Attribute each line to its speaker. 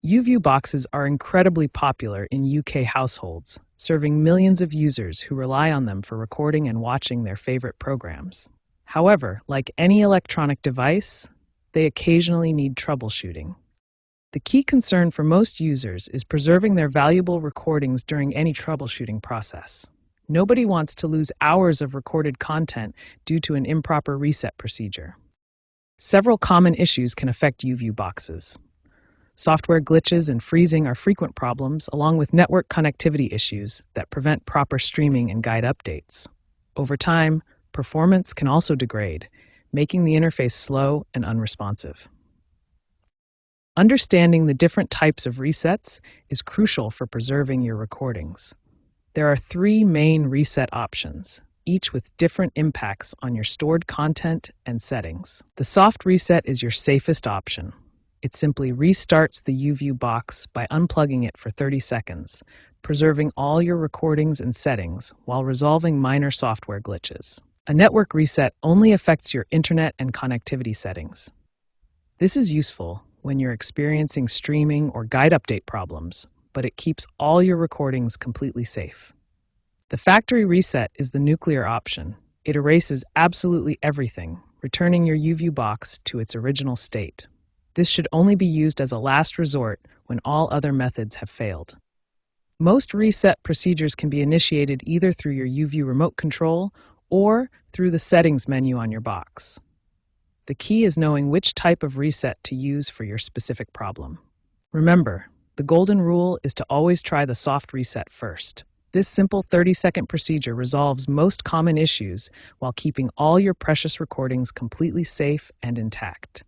Speaker 1: YouView boxes are incredibly popular in UK households, serving millions of users who rely on them for recording and watching their favorite programs. However, like any electronic device, they occasionally need troubleshooting. The key concern for most users is preserving their valuable recordings during any troubleshooting process. Nobody wants to lose hours of recorded content due to an improper reset procedure. Several common issues can affect YouView boxes. Software glitches and freezing are frequent problems, along with network connectivity issues that prevent proper streaming and guide updates. Over time, performance can also degrade, making the interface slow and unresponsive. Understanding the different types of resets is crucial for preserving your recordings. There are 3 main reset options, each with different impacts on your stored content and settings. The soft reset is your safest option. It simply restarts the YouView box by unplugging it for 30 seconds, preserving all your recordings and settings while resolving minor software glitches. A network reset only affects your internet and connectivity settings. This is useful when you're experiencing streaming or guide update problems, but it keeps all your recordings completely safe. The factory reset is the nuclear option. It erases absolutely everything, returning your YouView box to its original state. This should only be used as a last resort when all other methods have failed. Most reset procedures can be initiated either through your YouView remote control or through the settings menu on your box. The key is knowing which type of reset to use for your specific problem. Remember, the golden rule is to always try the soft reset first. This simple 30-second procedure resolves most common issues while keeping all your precious recordings completely safe and intact.